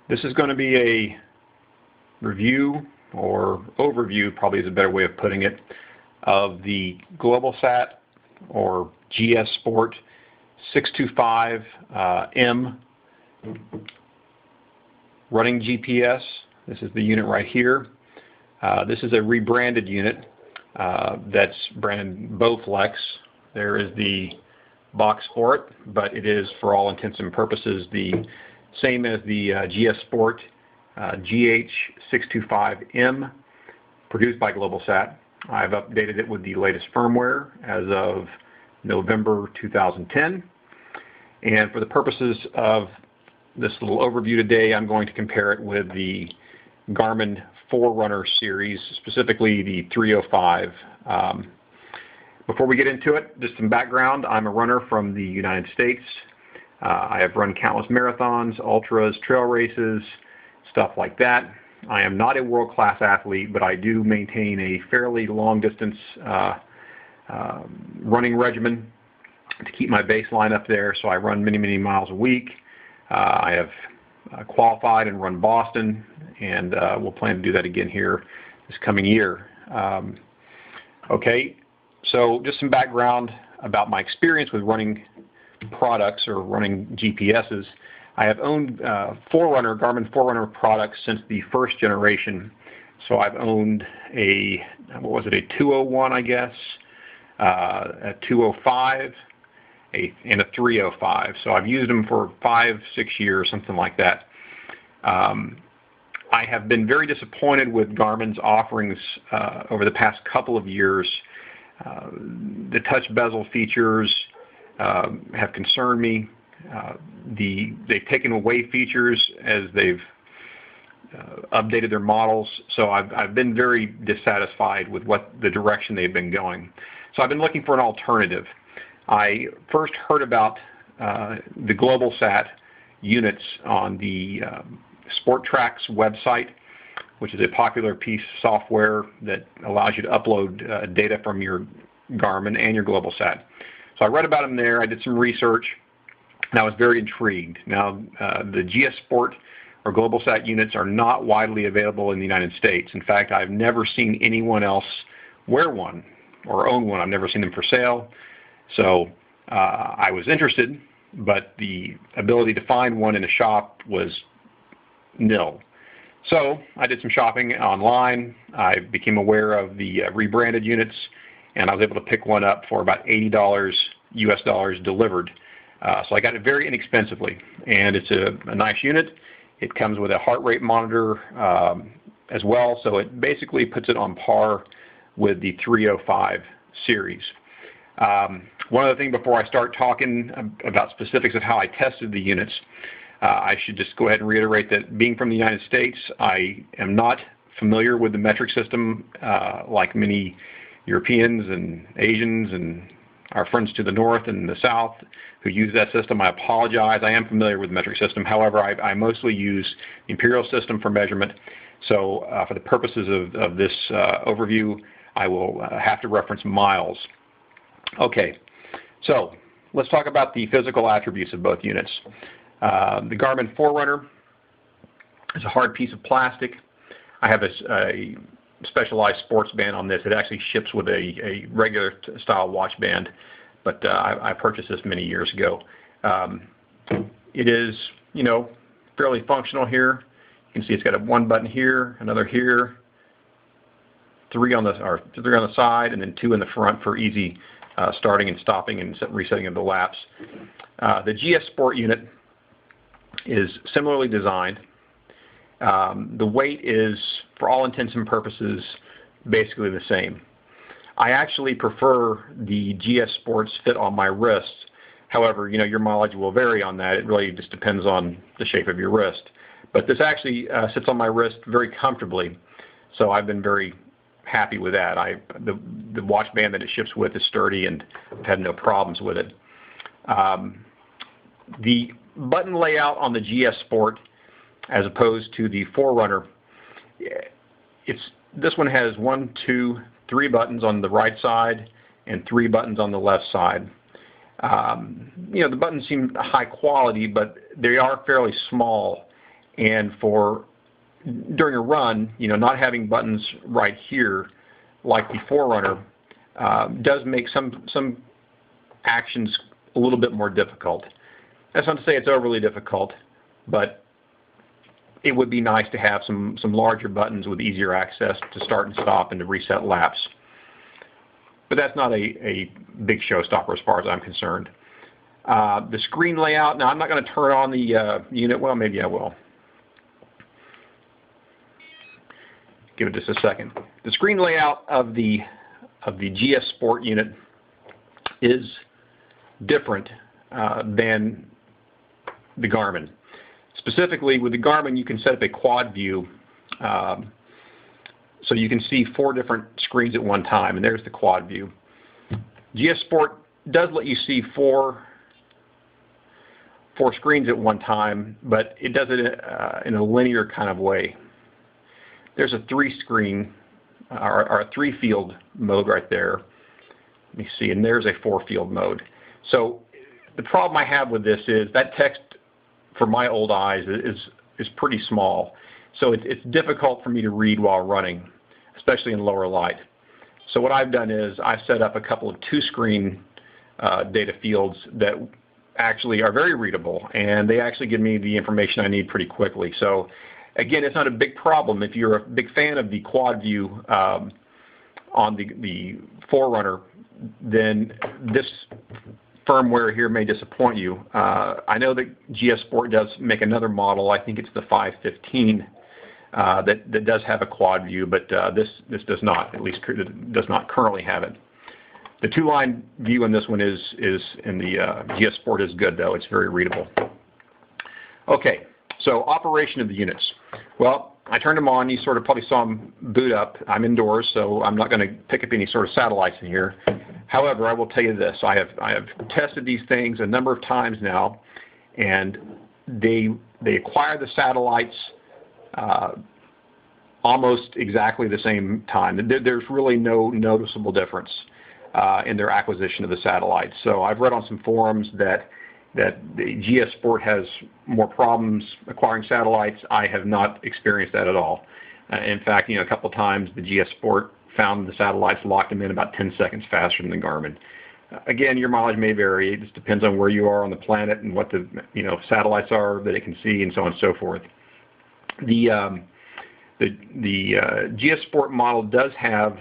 This is going to be a review, or overview probably is a better way of putting it, of the Globalsat or GS Sport 625M running GPS. This is the unit right here. This is a rebranded unit that's branded Bowflex. There is the box for it, but it is, for all intents and purposes, the same as the GS Sport GH625M produced by Globalsat. I've updated it with the latest firmware as of November 2010. And for the purposes of this little overview today, I'm going to compare it with the Garmin Forerunner series, specifically the 305. Before we get into it, just some background. I'm a runner from the United States. I have run countless marathons, ultras, trail races, stuff like that. I am not a world-class athlete, but I do maintain a fairly long-distance running regimen to keep my baseline up there, so I run many, many miles a week. I have qualified and run Boston, and we'll plan to do that again here this coming year. Okay, so just some background about my experience with running products or running GPSs. I have owned Garmin Forerunner products since the first generation. So I've owned a 201, I guess, a 205, and a 305. So I've used them for 5-6 years, something like that. I have been very disappointed with Garmin's offerings over the past couple of years. The touch bezel features have concerned me. They've taken away features as they've updated their models, so I've been very dissatisfied with the direction they've been going. So I've been looking for an alternative. I first heard about the Globalsat units on the SportTrack's website, which is a popular piece of software that allows you to upload data from your Garmin and your Globalsat. So I read about them there. I did some research, and I was very intrigued. Now, the GS Sport or Globalsat units are not widely available in the United States. In fact, I've never seen anyone else wear one or own one. I've never seen them for sale. So I was interested, but the ability to find one in a shop was nil. So I did some shopping online. I became aware of the rebranded units, and I was able to pick one up for about $80 US dollars delivered. So I got it very inexpensively, and it's a nice unit. It comes with a heart rate monitor as well, so it basically puts it on par with the 305 series. One other thing before I start talking about specifics of how I tested the units, I should just go ahead and reiterate that being from the United States, I am not familiar with the metric system like many Europeans and Asians and our friends to the north and the south who use that system. I apologize. I am familiar with the metric system. However, I mostly use the imperial system for measurement. So for the purposes of this overview, I will have to reference miles. Okay, so let's talk about the physical attributes of both units. The Garmin Forerunner is a hard piece of plastic. I have a specialized sports band on this. It actually ships with a regular style watch band, but I purchased this many years ago. It is, fairly functional here. You can see it's got one button here, another here, three on the side, and then 2 in the front for easy starting and stopping and resetting of the laps. The GS Sport unit is similarly designed. The weight is, for all intents and purposes, basically the same. I actually prefer the GS Sports fit on my wrist. However, your mileage will vary on that. It really just depends on the shape of your wrist. But this actually sits on my wrist very comfortably, so I've been very happy with that. The watch band that it ships with is sturdy, and I've had no problems with it. The button layout on the GS Sport, as opposed to the Forerunner, this one has 1, 2, 3 buttons on the right side and 3 buttons on the left side. The buttons seem high quality, but they are fairly small, And for during a run, not having buttons right here like the Forerunner does make some actions a little bit more difficult. That's not to say it's overly difficult, but it would be nice to have some larger buttons with easier access to start and stop and to reset laps. But that's not a big showstopper as far as I'm concerned. The screen layout, now I'm not going to turn on the unit. Well, maybe I will. Give it just a second. The screen layout of the GS Sport unit is different than the Garmin. Specifically, with the Garmin, you can set up a quad view, so you can see 4 different screens at one time, and there's the quad view. GS Sport does let you see four screens at one time, but it does it in a linear kind of way. There's a 3-screen or a 3-field mode right there. Let me see, and there's a 4-field mode. So the problem I have with this is that text, for my old eyes, is pretty small. So it's difficult for me to read while running, especially in lower light. So what I've done is I've set up a couple of 2-screen data fields that actually are very readable, and they actually give me the information I need pretty quickly. So again, it's not a big problem. If you're a big fan of the quad view on the Forerunner, then this firmware here may disappoint you. I know that GS Sport does make another model. I think it's the 515 that does have a quad view, but this does not. At least it does not currently have it. The 2-line view in this one is in the GS Sport is good, though. It's very readable. Okay, so operation of the units. Well, I turned them on. You sort of probably saw them boot up. I'm indoors, so I'm not going to pick up any sort of satellites in here. However, I will tell you this. I have tested these things a number of times now, and they acquire the satellites almost exactly the same time. There's really no noticeable difference in their acquisition of the satellites. So I've read on some forums that the GS Sport has more problems acquiring satellites. I have not experienced that at all. In fact, a couple of times the GS Sport found the satellites, locked them in about 10 seconds faster than the Garmin. Again, your mileage may vary. It just depends on where you are on the planet and what the satellites are that it can see, and so on and so forth. The GS Sport model does have,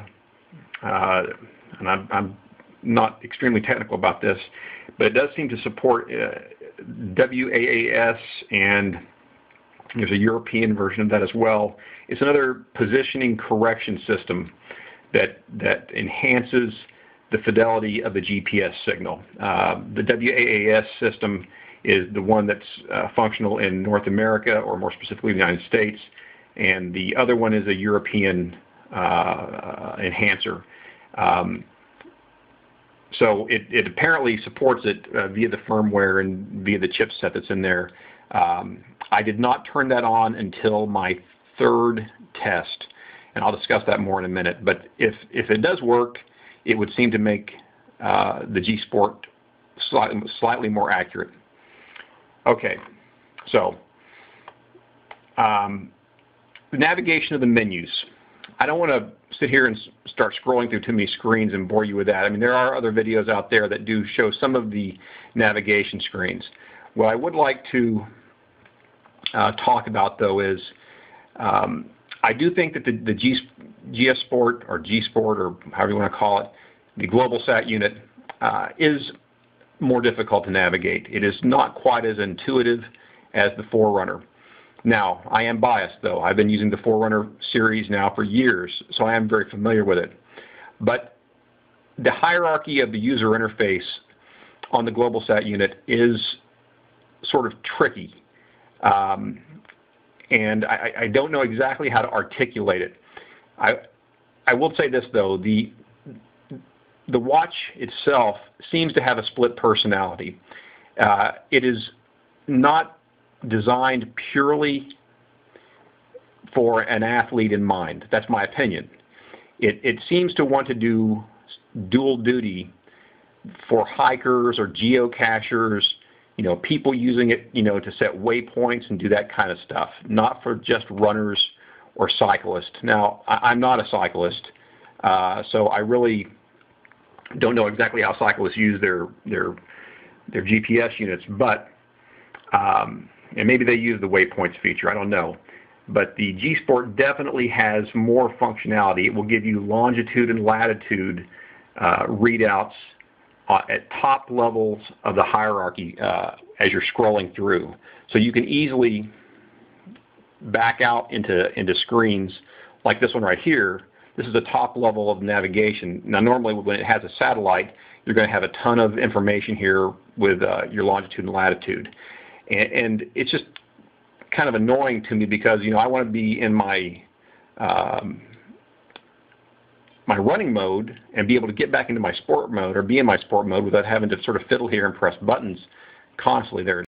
and I'm not extremely technical about this, but it does seem to support WAAS, and there's a European version of that as well. It's another positioning correction system that enhances the fidelity of the GPS signal. The WAAS system is the one that's functional in North America, or more specifically the United States, and the other one is a European enhancer. So it apparently supports it via the firmware and via the chipset that's in there. I did not turn that on until my 3rd test, and I'll discuss that more in a minute. But if it does work, it would seem to make the G Sport slightly more accurate. Okay, so the navigation of the menus. I don't want to sit here and start scrolling through too many screens and bore you with that. I mean, there are other videos out there that do show some of the navigation screens. What I would like to talk about, though, is I do think that the GS Sport, or G Sport, or however you want to call it, the Globalsat unit, is more difficult to navigate. It is not quite as intuitive as the Forerunner. Now, I am biased, though. I've been using the Forerunner series now for years, so I am very familiar with it. But the hierarchy of the user interface on the Globalsat unit is sort of tricky. And I don't know exactly how to articulate it. I will say this, though. The watch itself seems to have a split personality. It is not designed purely for an athlete in mind. That's my opinion. It seems to want to do dual duty for hikers or geocachers people using it, to set waypoints and do that kind of stuff, not for just runners or cyclists. Now, I'm not a cyclist, so I really don't know exactly how cyclists use their GPS units, but and maybe they use the waypoints feature. I don't know. But the G Sport definitely has more functionality. It will give you longitude and latitude readouts at top levels of the hierarchy as you're scrolling through. So you can easily back out into screens like this one right here. This is the top level of navigation. Now normally when it has a satellite, you're going to have a ton of information here with your longitude and latitude. And it's just kind of annoying to me because I want to be in my my running mode and be able to get back into my sport mode or be in my sport mode without having to sort of fiddle here and press buttons constantly there.